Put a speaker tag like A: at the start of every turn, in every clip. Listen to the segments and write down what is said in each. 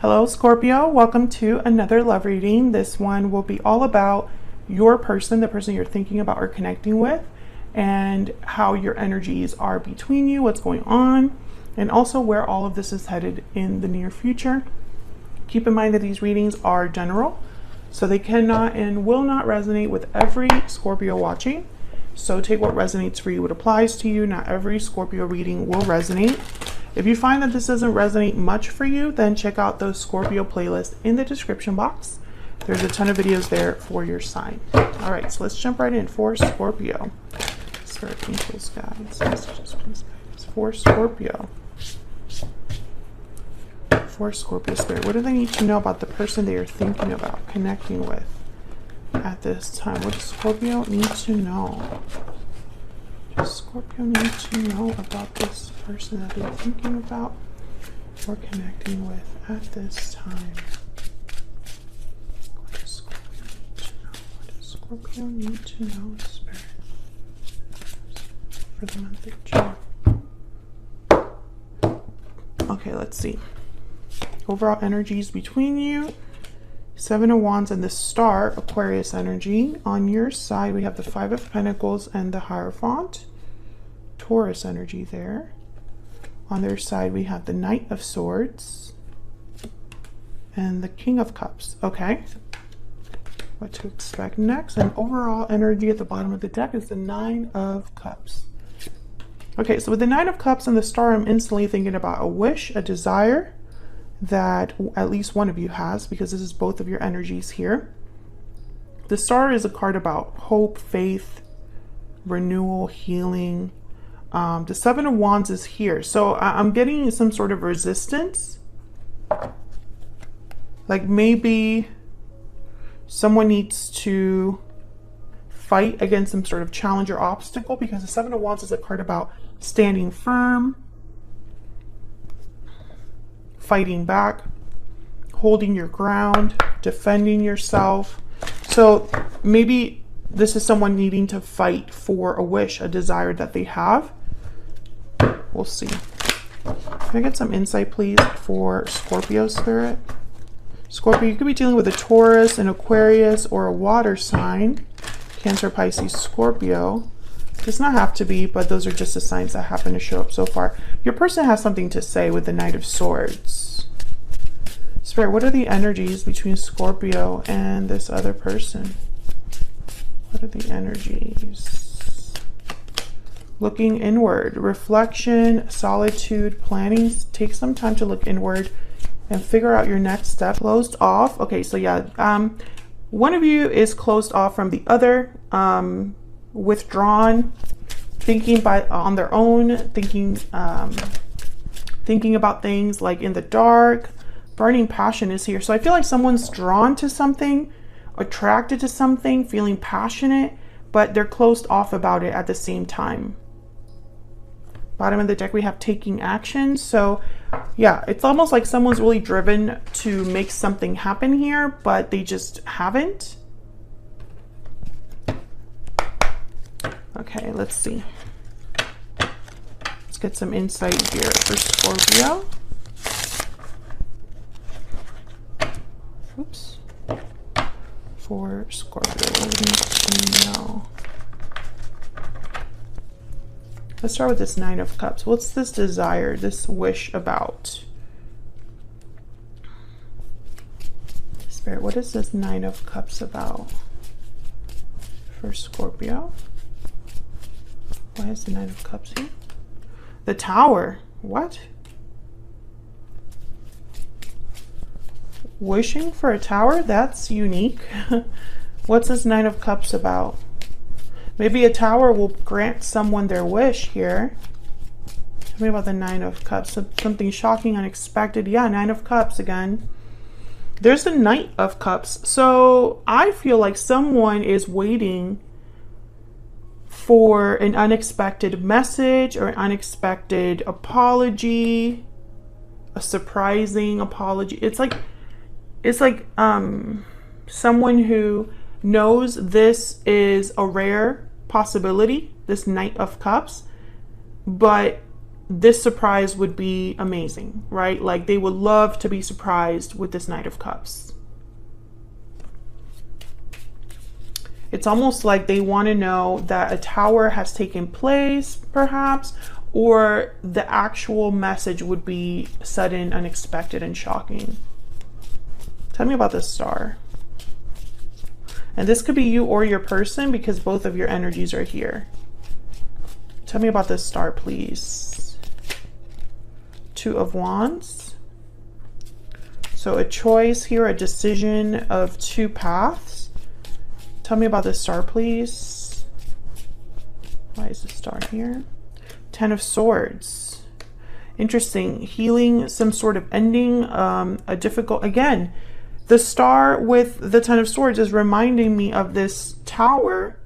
A: Hello Scorpio, welcome to another love reading. This one will be all about your person, the person you're thinking about or connecting with, and how your energies are between you, what's going on, and also where all of this is headed in the near future. Keep in mind that these readings are general, so they cannot and will not resonate with every Scorpio watching. So take what resonates for you, what applies to you. Not every Scorpio reading will resonate. If you find that this doesn't resonate much for you, then check out those Scorpio playlists in the description box. There's a ton of videos there for your sign. All right, so let's jump right in for Scorpio. Spirit, angels, guides, messages, please guide us for Scorpio. For Scorpio Spirit, what do they need to know about the person they are thinking about connecting with at this time? What does Scorpio need to know? What does Scorpio need to know about this person that they're thinking about or connecting with at this time? What does Scorpio need to know? What does Scorpio need to know, Spirit, for the month of June? Okay, let's see. Overall energies between you. Seven of Wands and the Star, Aquarius energy. On your side, we have the Five of Pentacles and the Hierophant, Taurus energy there. On their side, we have the Knight of Swords and the King of Cups. Okay. What to expect next? And overall energy at the bottom of the deck is the Nine of Cups. Okay, so with the Nine of Cups and the Star, I'm instantly thinking about a wish, a desire that at least one of you has, because this is both of your energies here. The Star is a card about hope, faith, renewal, healing. The Seven of Wands is here. So I'm getting some sort of resistance. Like maybe someone needs to fight against some sort of challenge or obstacle, because the Seven of Wands is a card about standing firm, fighting back, holding your ground, defending yourself. So maybe this is someone needing to fight for a wish, a desire that they have. We'll see. Can I get some insight, please, for Scorpio Spirit? Scorpio, you could be dealing with a Taurus, an Aquarius, or a water sign. Cancer, Pisces, Scorpio. Does not have to be, but those are just the signs that happen to show up so far. Your person has something to say with the Knight of Swords. Spirit, what are the energies between Scorpio and this other person? What are the energies? Looking inward, reflection, solitude, planning. Take some time to look inward and figure out your next step. Closed off. Okay, so yeah, one of you is closed off from the other. Withdrawn, thinking on their own, thinking about things like in the dark. Burning passion is here. So I feel like someone's drawn to something, attracted to something, feeling passionate, but they're closed off about it at the same time. Bottom of the deck, we have taking action. So yeah, it's almost like someone's really driven to make something happen here, but they just haven't. Okay, let's see. Let's get some insight here for Scorpio. Oops. For Scorpio, what do we need to know? Let's start with this Nine of Cups. What's this desire, this wish about? Spirit, what is this Nine of Cups about for Scorpio? Why is the Nine of Cups here? The Tower. What? Wishing for a tower? That's unique. What's this Nine of Cups about? Maybe a tower will grant someone their wish here. Tell me about the Nine of Cups. Something shocking, unexpected. Yeah, Nine of Cups again. There's the Knight of Cups. So I feel like someone is waiting for an unexpected message or an unexpected apology, a surprising apology. It's like someone who knows this is a rare possibility, this Knight of Cups, but this surprise would be amazing, right? Like they would love to be surprised with this Knight of Cups. It's almost like they want to know that a tower has taken place, perhaps, or the actual message would be sudden, unexpected, and shocking. Tell me about this Star. And this could be you or your person because both of your energies are here. Tell me about this Star, please. Two of Wands. So a choice here, a decision of two paths. Tell me about this Star, please. Why is the Star here? Ten of Swords. Interesting. Healing, some sort of ending, a difficult, again, the Star with the Ten of Swords is reminding me of this Tower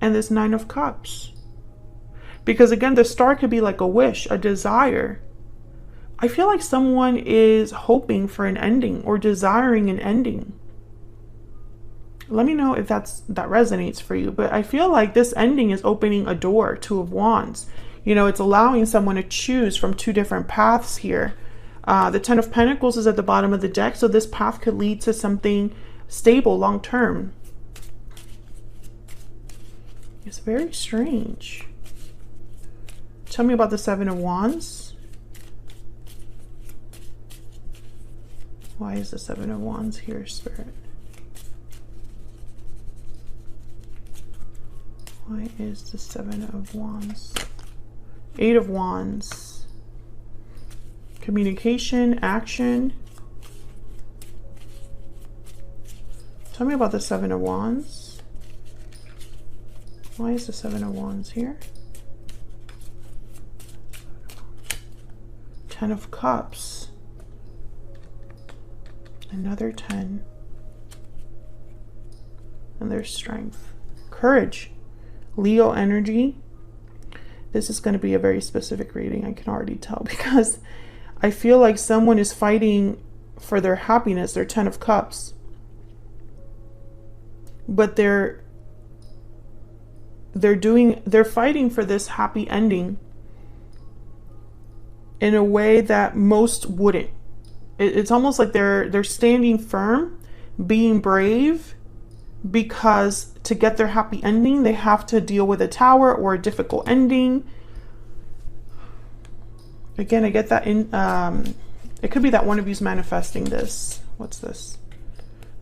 A: and this Nine of Cups. Because again, the Star could be like a wish, a desire. I feel like someone is hoping for an ending or desiring an ending. Let me know if that resonates for you. But I feel like this ending is opening a door, Two of Wands. You know, it's allowing someone to choose from two different paths here. The Ten of Pentacles is at the bottom of the deck, so this path could lead to something stable long term. It's very strange. Tell me about the Seven of Wands. Why is the Seven of Wands here, Spirit? Why is the Seven of Wands? Eight of Wands. Communication, action. Tell me about the Seven of Wands. Why is the Seven of Wands here? Ten of Cups. Another 10. And there's strength. Courage. Leo energy. This is going to be a very specific reading, I can already tell, because I feel like someone is fighting for their happiness, their Ten of Cups. But they're fighting for this happy ending in a way that most wouldn't. It's almost like they're standing firm, being brave, because to get their happy ending, they have to deal with a tower or a difficult ending. Again, I get that it could be that one of you's manifesting this. What's this?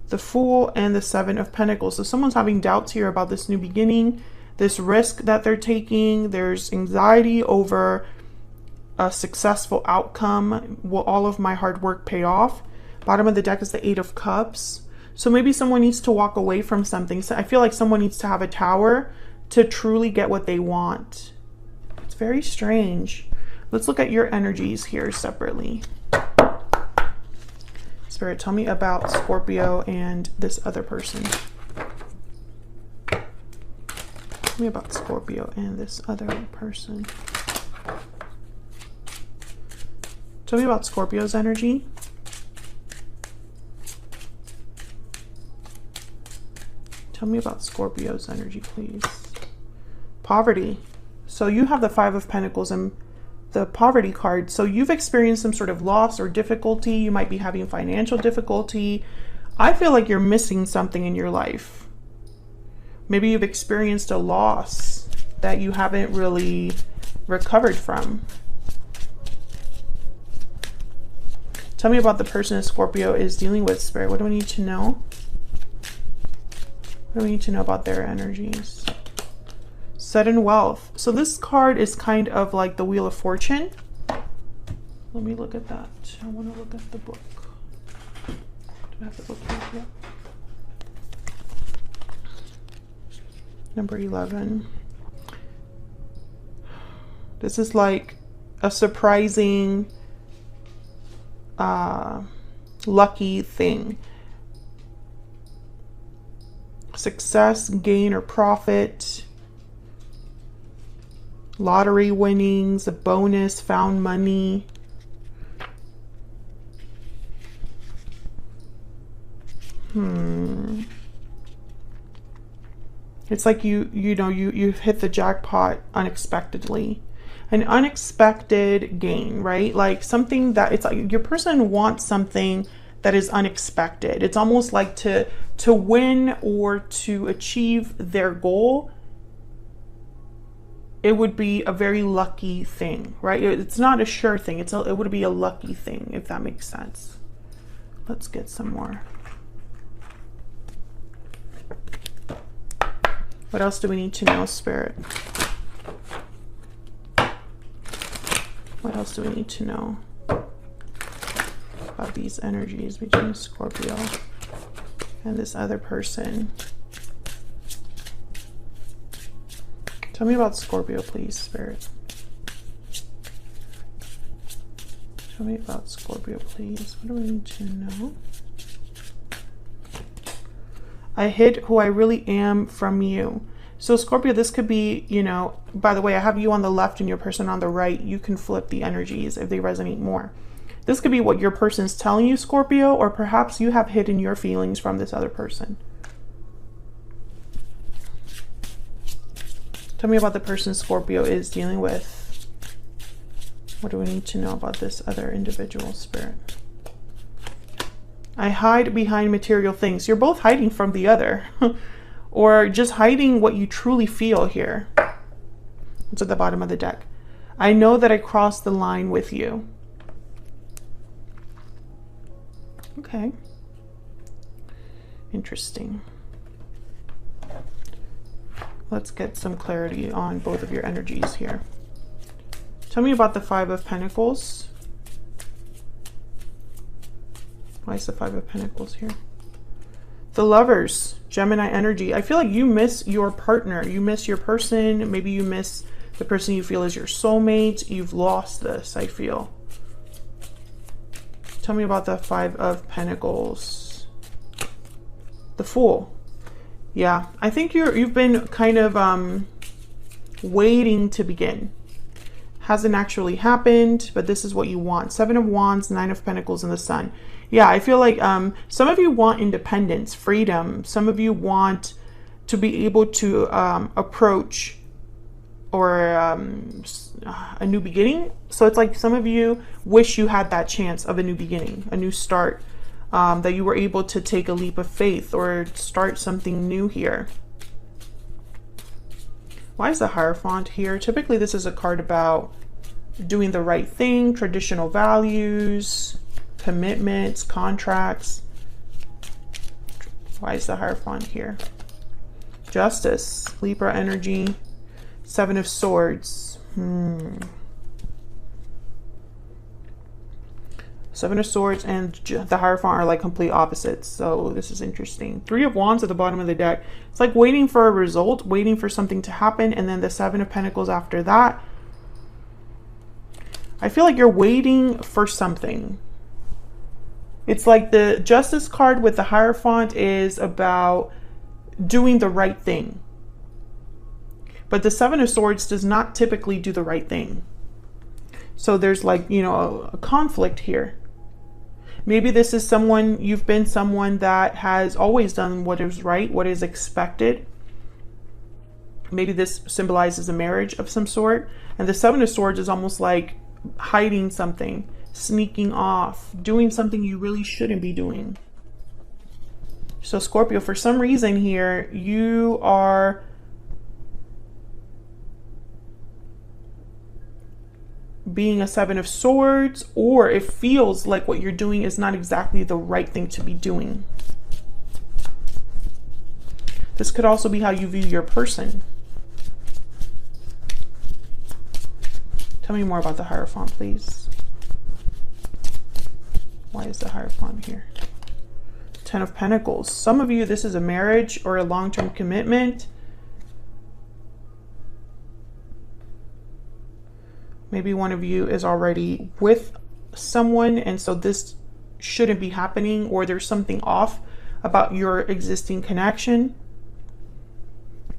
A: The Fool and the Seven of Pentacles. So someone's having doubts here about this new beginning, this risk that they're taking. There's anxiety over a successful outcome. Will all of my hard work pay off? Bottom of the deck is the Eight of Cups. So maybe someone needs to walk away from something. So I feel like someone needs to have a tower to truly get what they want. It's very strange. Let's look at your energies here separately. Spirit, tell me about Scorpio and this other person. Tell me about Scorpio and this other person. Tell me about Scorpio's energy. Tell me about Scorpio's energy, please. Poverty. So you have the Five of Pentacles and the Poverty card. So you've experienced some sort of loss or difficulty. You might be having financial difficulty. I feel like you're missing something in your life. Maybe you've experienced a loss that you haven't really recovered from. Tell me about the person that Scorpio is dealing with, Spirit. What do we need to know? What do we need to know about their energies? Sudden wealth. So this card is kind of like the Wheel of Fortune. Let me look at that. I want to look at the book. Do I have the book here? Yeah. Number 11. This is like a surprising, lucky thing. Success, gain, or profit. Lottery winnings, a bonus, found money. It's like you've hit the jackpot unexpectedly. An unexpected gain, right? Like something that, it's like your person wants something that is unexpected. It's almost like to win or to achieve their goal, it would be a very lucky thing, right? It's not a sure thing. It would be a lucky thing, if that makes sense. Let's get some more. What else do we need to know, Spirit? What else do we need to know about these energies between Scorpio and this other person? Tell me about Scorpio, please, Spirit. Tell me about Scorpio, please. What do we need to know? I hid who I really am from you. So Scorpio, this could be, you know, by the way, I have you on the left and your person on the right. You can flip the energies if they resonate more. This could be what your person's telling you, Scorpio, or perhaps you have hidden your feelings from this other person. Tell me about the person Scorpio is dealing with. What do we need to know about this other individual, Spirit? I hide behind material things. You're both hiding from the other. Or just hiding what you truly feel here. It's at the bottom of the deck. I know that I crossed the line with you. Okay. Interesting. Let's get some clarity on both of your energies here. Tell me about the Five of Pentacles. Why is the Five of Pentacles here? The Lovers, Gemini energy. I feel like you miss your partner. You miss your person. Maybe you miss the person you feel is your soulmate. You've lost this, I feel. Tell me about the Five of Pentacles. The Fool. Yeah, I think you've been kind of waiting to begin. Hasn't actually happened, but this is what you want. Seven of Wands, Nine of Pentacles, and the Sun. Yeah, I feel like some of you want independence, freedom. Some of you want to be able to approach or a new beginning. So it's like some of you wish you had that chance of a new beginning, a new start, that you were able to take a leap of faith or start something new here. Why is the Hierophant here? Typically this is a card about doing the right thing, traditional values, commitments, contracts. Why is the Hierophant here? Justice, Libra energy, Seven of Swords. Seven of Swords and the Hierophant are like complete opposites. So this is interesting. Three of Wands at the bottom of the deck. It's like waiting for a result, waiting for something to happen. And then the Seven of Pentacles after that. I feel like you're waiting for something. It's like the Justice card with the Hierophant is about doing the right thing. But the Seven of Swords does not typically do the right thing. So there's like, you know, a conflict here. Maybe this is someone, you've been someone that has always done what is right, what is expected. Maybe this symbolizes a marriage of some sort. And the Seven of Swords is almost like hiding something, sneaking off, doing something you really shouldn't be doing. So Scorpio, for some reason here, you are being a Seven of Swords, or it feels like what you're doing is not exactly the right thing to be doing. This could also be how you view your person. Tell me more about the Hierophant, please. Why is the Hierophant here? Ten of Pentacles. Some of you, this is a marriage or a long-term commitment. Maybe one of you is already with someone, and so this shouldn't be happening, or there's something off about your existing connection.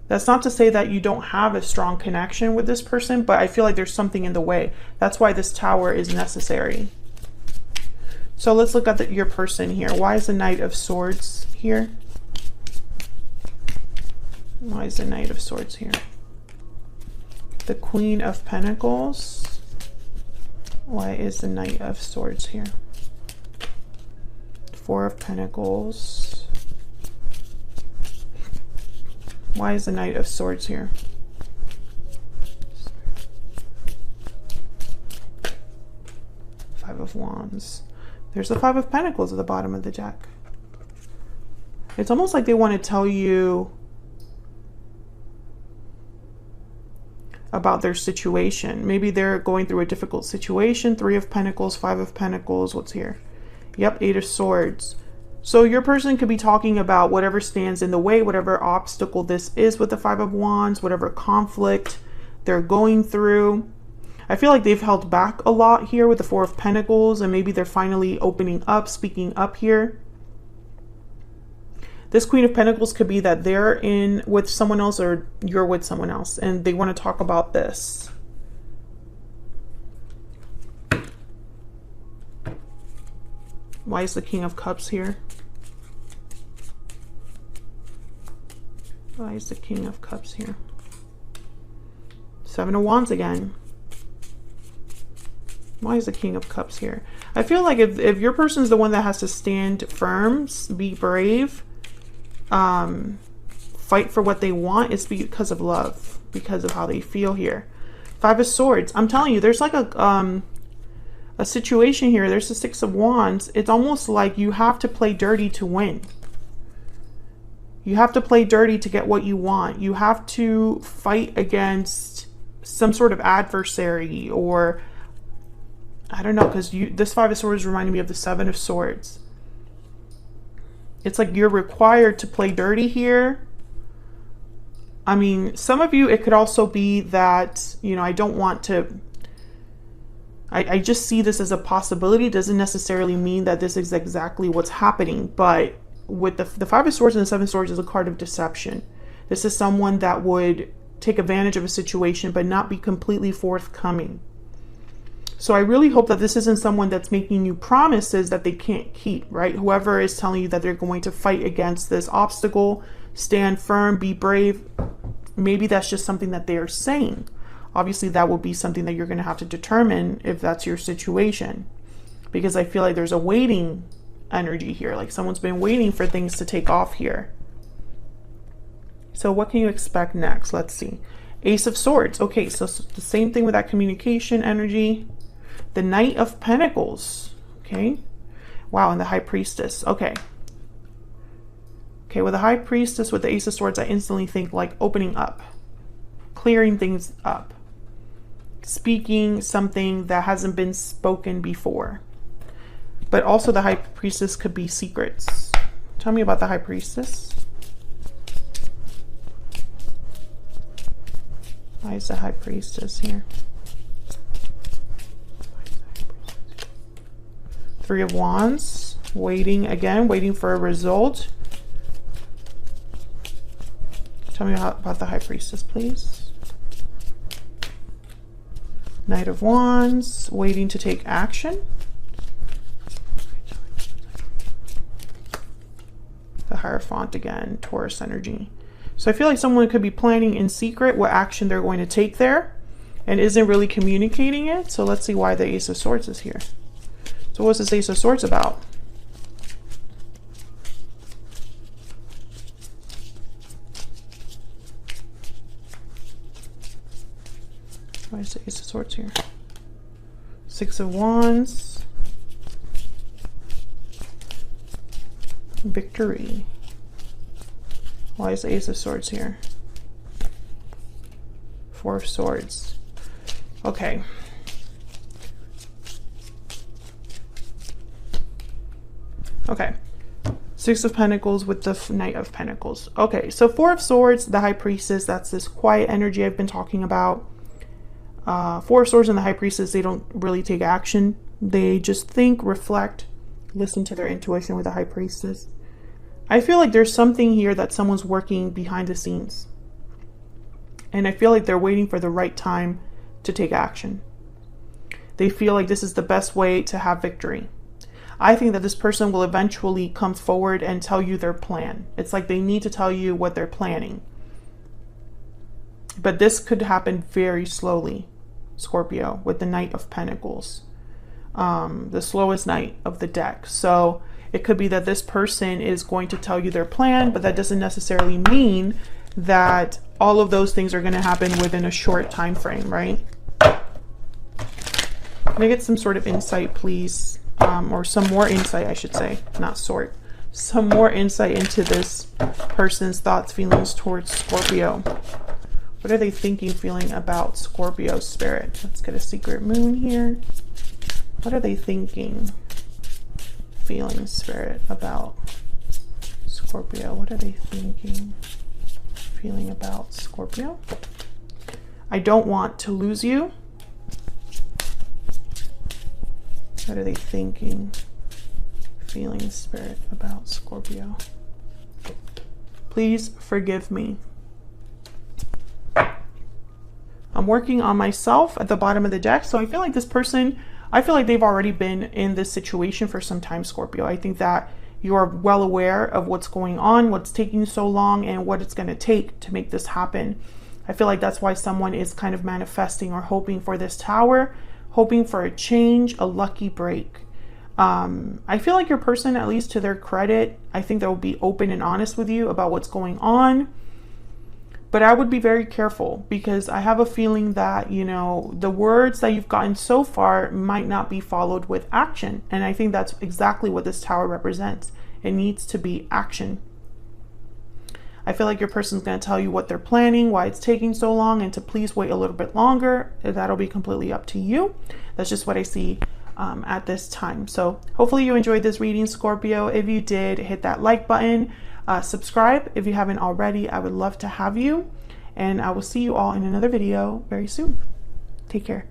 A: That's not to say that you don't have a strong connection with this person, but I feel like there's something in the way. That's why this Tower is necessary. So let's look at your person here. Why is the Knight of Swords here? Why is the Knight of Swords here? The Queen of Pentacles. Why is the Knight of Swords here? Four of Pentacles. Why is the Knight of Swords here? Five of Wands. There's the Five of Pentacles at the bottom of the deck. It's almost like they want to tell you about their situation. Maybe they're going through a difficult situation. Three of Pentacles, Five of Pentacles. What's here? Yep, Eight of Swords. So your person could be talking about whatever stands in the way, whatever obstacle this is with the Five of Wands, whatever conflict they're going through. I feel like they've held back a lot here with the Four of Pentacles, and maybe they're finally opening up, speaking up here. This Queen of Pentacles could be that they're in with someone else or you're with someone else, and they want to talk about this. Why is the King of Cups here? Why is the King of Cups here? Seven of Wands again. Why is the King of Cups here? I feel like if your person's the one that has to stand firm, be brave, fight for what they want, it's because of love, because of how they feel here. Five of Swords. I'm telling you, there's like a situation here. There's the Six of Wands. It's almost like you have to play dirty to win. You have to play dirty to get what you want. You have to fight against some sort of adversary, or I don't know, because this Five of Swords reminded me of the Seven of Swords. It's like you're required to play dirty here. I mean, some of you, it could also be that, you know, I don't want to, I just see this as a possibility. It doesn't necessarily mean that this is exactly what's happening, but with the Five of Swords and the Seven of Swords is a card of deception. This is someone that would take advantage of a situation but not be completely forthcoming. So I really hope that this isn't someone that's making you promises that they can't keep, right? Whoever is telling you that they're going to fight against this obstacle, stand firm, be brave, maybe that's just something that they are saying. Obviously, that will be something that you're going to have to determine if that's your situation, because I feel like there's a waiting energy here, like someone's been waiting for things to take off here. So what can you expect next? Let's see. Ace of Swords. Okay, so the same thing with that communication energy. The Knight of Pentacles. Okay. Wow, and the High Priestess. Okay. Okay, with the High Priestess, with the Ace of Swords, I instantly think like opening up, clearing things up, speaking something that hasn't been spoken before. But also the High Priestess could be secrets. Tell me about the High Priestess. Why is the High Priestess here? Three of Wands. Waiting again, waiting for a result. Tell me about the High Priestess, please. Knight of Wands. Waiting to take action. The Hierophant again, Taurus energy. So I feel like someone could be planning in secret what action they're going to take there and isn't really communicating it. So let's see why the Ace of Swords is here. So what's this Ace of Swords about? Why is the Ace of Swords here? Six of Wands. Victory. Why is the Ace of Swords here? Four of Swords. Okay. Okay. Six of Pentacles with the Knight of Pentacles. Okay, so Four of Swords, the High Priestess, that's this quiet energy I've been talking about. Four of Swords and the High Priestess, they don't really take action. They just think, reflect, listen to their intuition with the High Priestess. I feel like there's something here that someone's working behind the scenes. And I feel like they're waiting for the right time to take action. They feel like this is the best way to have victory. I think that this person will eventually come forward and tell you their plan. It's like they need to tell you what they're planning. But this could happen very slowly, Scorpio, with the Knight of Pentacles, the slowest knight of the deck. So it could be that this person is going to tell you their plan, but that doesn't necessarily mean that all of those things are going to happen within a short time frame, right? Can I get some sort of insight, please? Or some more insight, I should say, not sort. Some more insight into this person's thoughts, feelings towards Scorpio. What are they thinking, feeling about Scorpio, spirit? Let's get a secret moon here. What are they thinking, feeling, spirit, about Scorpio? What are they thinking, feeling about Scorpio? I don't want to lose you. What are they thinking, feeling, spirit, about Scorpio? Please forgive me. I'm working on myself at the bottom of the deck. So I feel like this person, I feel like they've already been in this situation for some time, Scorpio. I think that you are well aware of what's going on, what's taking so long, and what it's going to take to make this happen. I feel like that's why someone is kind of manifesting or hoping for this Tower, hoping for a change, a lucky break. I feel like your person, at least to their credit, I think they'll be open and honest with you about what's going on. But I would be very careful, because I have a feeling that, you know, the words that you've gotten so far might not be followed with action. And I think that's exactly what this Tower represents. It needs to be action. I feel like your person's going to tell you what they're planning, why it's taking so long, and to please wait a little bit longer. That'll be completely up to you. That's just what I see at this time. So hopefully you enjoyed this reading, Scorpio. If you did, hit that like button. Subscribe if you haven't already. I would love to have you, and I will see you all in another video very soon. Take care.